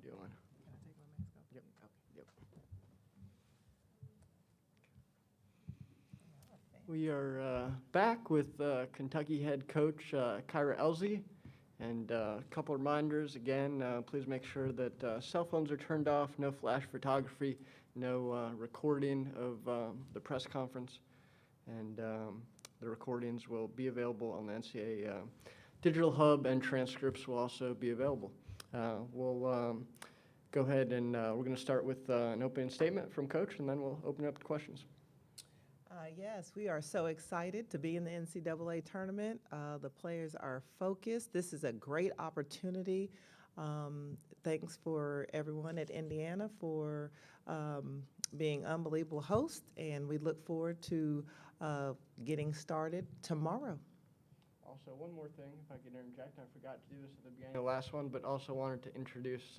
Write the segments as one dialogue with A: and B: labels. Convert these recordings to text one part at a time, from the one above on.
A: doing?
B: Can I take my mask off?
A: Yep. Yep. We are back with Kentucky head coach Kyra Elzy. And a couple reminders again, please make sure that cell phones are turned off, no flash photography, no recording of the press conference. And the recordings will be available on the NCAA Digital Hub, and transcripts will also be available. We'll go ahead and we're going to start with an opening statement from Coach, and then we'll open it up to questions.
B: Yes, we are so excited to be in the NCAA tournament. The players are focused. This is a great opportunity. Thanks for everyone at Indiana for being unbelievable hosts, and we look forward to getting started tomorrow.
A: Also, one more thing, if I could interject, I forgot to do this at the beginning of the last one, but also wanted to introduce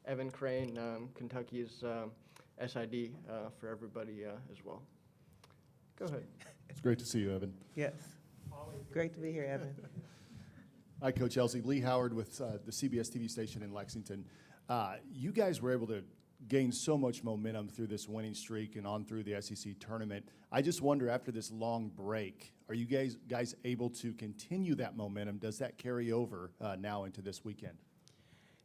A: Evan Crane, Kentucky's SID, for everybody as well. Go ahead.
C: It's great to see you, Evan.
B: Yes. Great to be here, Evan.
C: Hi, Coach Elzy. Lee Howard with the CBS TV station in Lexington. You guys were able to gain so much momentum through this winning streak and on through the SEC tournament. I just wonder, after this long break, are you guys able to continue that momentum? Does that carry over now into this weekend?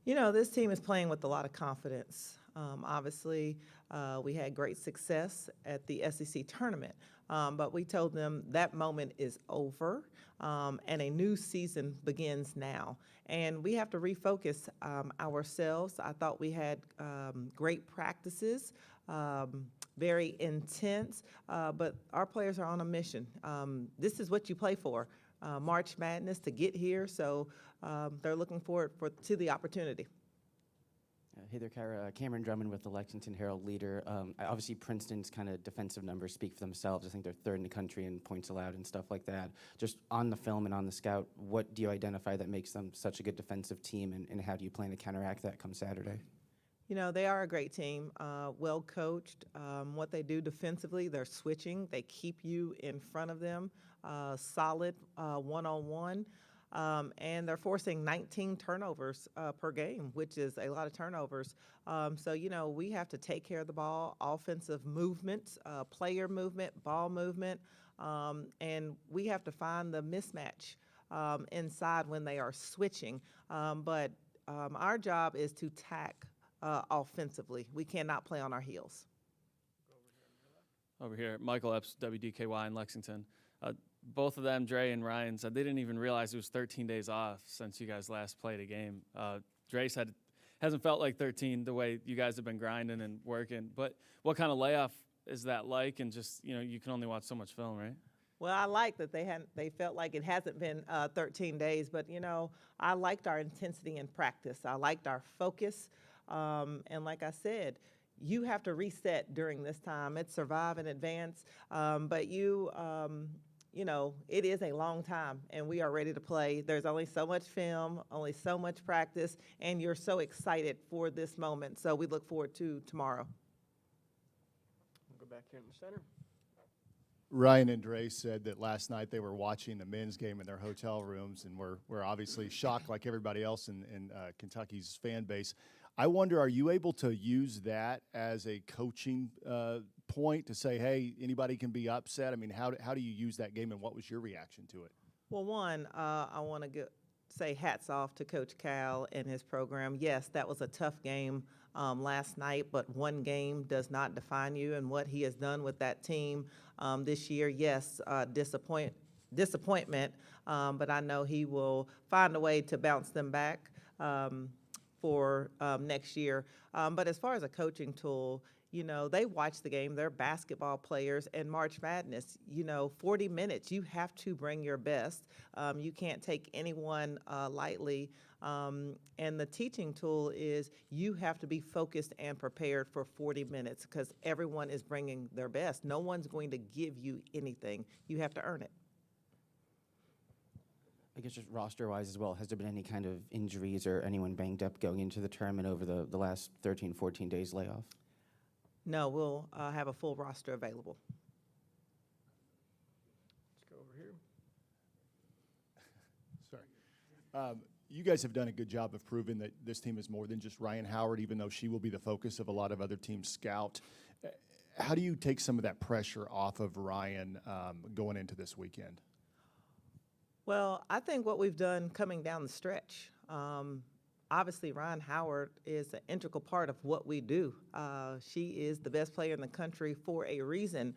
B: You know, this team is playing with a lot of confidence. Obviously, we had great success at the SEC tournament, but we told them that moment is over, and a new season begins now. And we have to refocus ourselves. I thought we had great practices, very intense, but our players are on a mission. This is what you play for, March Madness, to get here, so they're looking forward to the opportunity.
D: Hey there, Kyra. Cameron Drummond with the Lexington Herald Leader. Obviously, Princeton's kind of defensive numbers speak for themselves. I think they're third in the country in points allowed and stuff like that. Just on the film and on the scout, what do you identify that makes them such a good defensive team, and how do you plan to counteract that come Saturday?
B: You know, they are a great team, well coached. What they do defensively, they're switching. They keep you in front of them, solid one-on-one. And they're forcing 19 turnovers per game, which is a lot of turnovers. So, you know, we have to take care of the ball, offensive movement, player movement, ball movement, and we have to find the mismatch inside when they are switching. But our job is to tack offensively. We cannot play on our heels.
E: Over here, Michael Epps, WDKY in Lexington. Both of them, Dre and Ryan, said they didn't even realize it was 13 days off since you guys last played a game. Dre said hasn't felt like 13 the way you guys have been grinding and working. But what kind of layoff is that like? And just, you know, you can only watch so much film, right?
B: Well, I like that they felt like it hasn't been 13 days, but, you know, I liked our intensity in practice. I liked our focus. And like I said, you have to reset during this time. It's survive and advance. But you know, it is a long time, and we are ready to play. There's only so much film, only so much practice, and you're so excited for this moment. So we look forward to tomorrow.
A: We'll go back here in the center.
C: Ryan and Dre said that last night they were watching the men's game in their hotel rooms and were obviously shocked like everybody else in Kentucky's fan base. I wonder, are you able to use that as a coaching point to say, hey, anybody can be upset? I mean, how do you use that game, and what was your reaction to it?
B: Well, one, I want to say hats off to Coach Cal and his program. Yes, that was a tough game last night, but one game does not define you, and what he has done with that team this year, yes, disappointment, but I know he will find a way to bounce them back for next year. But as far as a coaching tool, you know, they watch the game. They're basketball players, and March Madness, you know, 40 minutes, you have to bring your best. You can't take anyone lightly. And the teaching tool is you have to be focused and prepared for 40 minutes because everyone is bringing their best. No one's going to give you anything. You have to earn it.
D: I guess just roster-wise as well, has there been any kind of injuries or anyone banged up going into the tournament over the last 13, 14 days layoff?
B: No, we'll have a full roster available.
A: Let's go over here.
C: Sorry. you guys have done a good job of proving that this team is more than just Ryan Howard, even though she will be the focus of a lot of other teams' scout. How do you take some of that pressure off of Ryan going into this weekend?
B: Well, I think what we've done coming down the stretch, obviously Ryan Howard is an integral part of what we do. She is the best player in the country for a reason,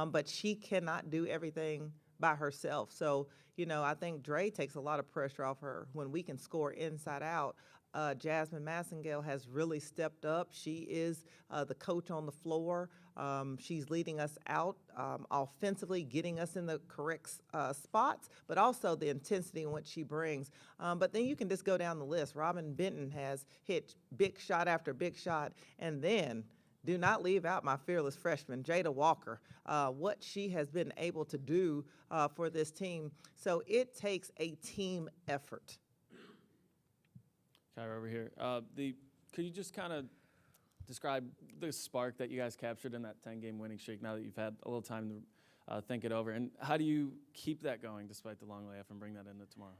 B: but she cannot do everything by herself. So, I think Dre takes a lot of pressure off her when we can score inside out. Jasmine Massengale has really stepped up. She is the coach on the floor. She's leading us out offensively, getting us in the correct spots, but also the intensity in which she brings. But then you can just go down the list. Robin Benton has hit big shot after big shot. And then do not leave out my fearless freshman, Jada Walker, what she has been able to do for this team. So it takes a team effort.
E: Kyra over here. Could you just kind of describe the spark that you guys captured in that 10-game winning streak now that you've had a little time to think it over? And how do you keep that going despite the long layoff and bring that into tomorrow?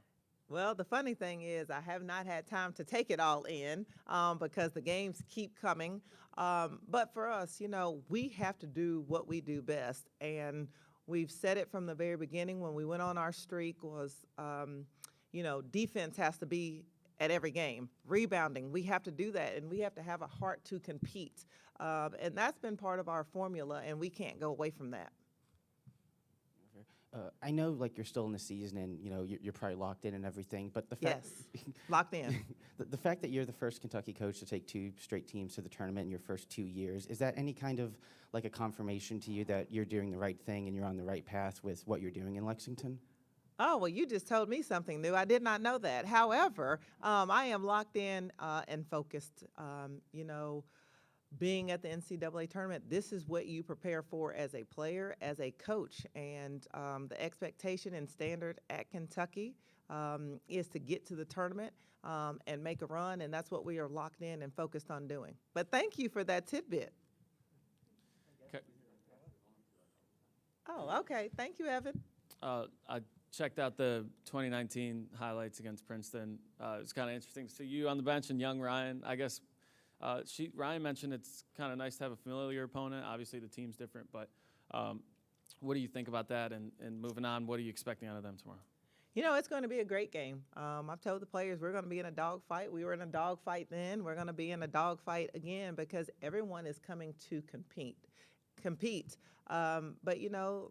B: Well, the funny thing is I have not had time to take it all in because the games keep coming. But for us, we have to do what we do best. And we've said it from the very beginning when we went on our streak was, defense has to be at every game. Rebounding, we have to do that, and we have to have a heart to compete. And that's been part of our formula, and we can't go away from that.
D: I know, you're still in the season, and you're probably locked in and everything. But the fact,
B: Yes, locked in.
D: the fact that you're the first Kentucky coach to take 2 straight teams to the tournament in your first 2 years, is that any kind of a confirmation to you that you're doing the right thing and you're on the right path with what you're doing in Lexington?
B: Oh, well, you just told me something new. I did not know that. However, I am locked in and focused. Being at the NCAA tournament, this is what you prepare for as a player, as a coach. And the expectation and standard at Kentucky is to get to the tournament and make a run. And that's what we are locked in and focused on doing. But thank you for that tidbit.
E: Okay.
B: Oh, okay. Thank you, Evan.
E: I checked out the 2019 highlights against Princeton. It was kind of interesting to see you on the bench and young Ryan. I guess Ryan mentioned it's kind of nice to have a familiar opponent. Obviously, the team's different, but what do you think about that? And moving on, what are you expecting out of them tomorrow?
B: It's going to be a great game. I've told the players we're going to be in a dogfight. We were in a dogfight then. We're going to be in a dogfight again because everyone is coming to compete. But,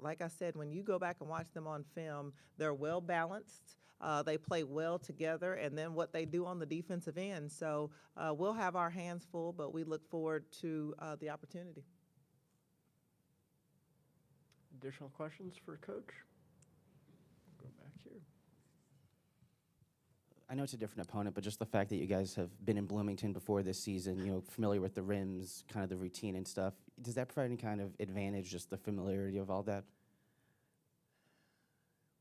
B: like I said, when you go back and watch them on film, they're well balanced. They play well together, and then what they do on the defensive end. So we'll have our hands full, but we look forward to the opportunity.
A: Additional questions for Coach? Go back here.
D: I know it's a different opponent, but just the fact that you guys have been in Bloomington before this season, familiar with the rims, kind of the routine and stuff, does that provide any kind of advantage, just the familiarity of all that?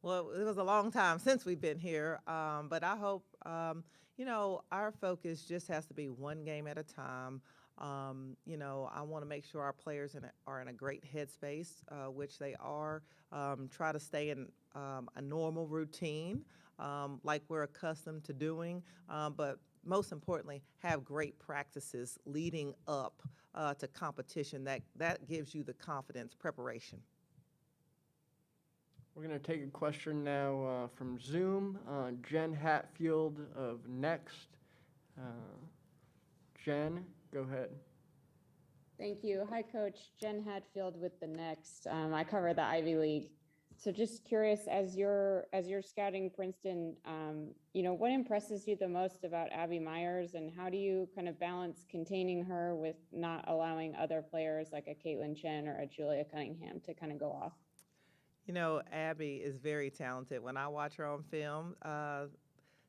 B: Well, it was a long time since we've been here, but I hope, our focus just has to be one game at a time. I want to make sure our players are in a great headspace, which they are. Try to stay in a normal routine, like we're accustomed to doing, but most importantly, have great practices leading up to competition. That gives you the confidence, preparation.
A: We're going to take a question now from Zoom. Jen Hatfield of Next. Jen, go ahead.
F: Thank you. Hi, Coach. Jen Hatfield with the Next. I cover the Ivy League. So just curious, as you're scouting Princeton, what impresses you the most about Abby Myers, and how do you kind of balance containing her with not allowing other players like a Caitlin Chen or a Julia Cunningham to kind of go off?
B: Abby is very talented. When I watch her on film,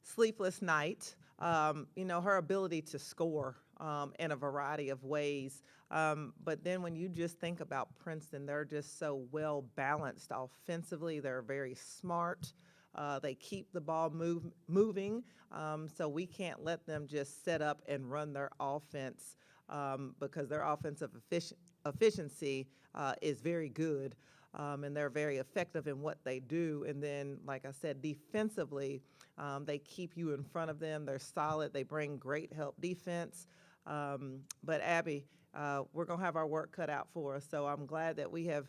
B: sleepless night, her ability to score in a variety of ways. But then when you just think about Princeton, they're just so well balanced offensively. They're very smart. They keep the ball moving. So we can't let them just set up and run their offense because their offensive efficiency is very good. and they're very effective in what they do. And then, like I said, defensively, they keep you in front of them. They're solid. They bring great help defense. But Abby, we're going to have our work cut out for us. So I'm glad that we have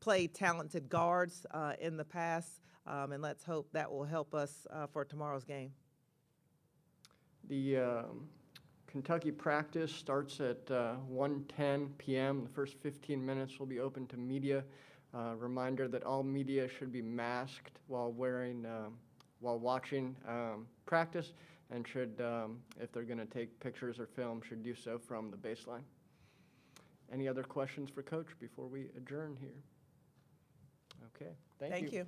B: played talented guards in the past, and let's hope that will help us for tomorrow's game.
A: The Kentucky practice starts at 1:10 p.m. The first 15 minutes will be open to media. Reminder that all media should be masked while watching practice, and should, if they're going to take pictures or film, should do so from the baseline. Any other questions for Coach before we adjourn here? Okay, thank you.
B: Thank you.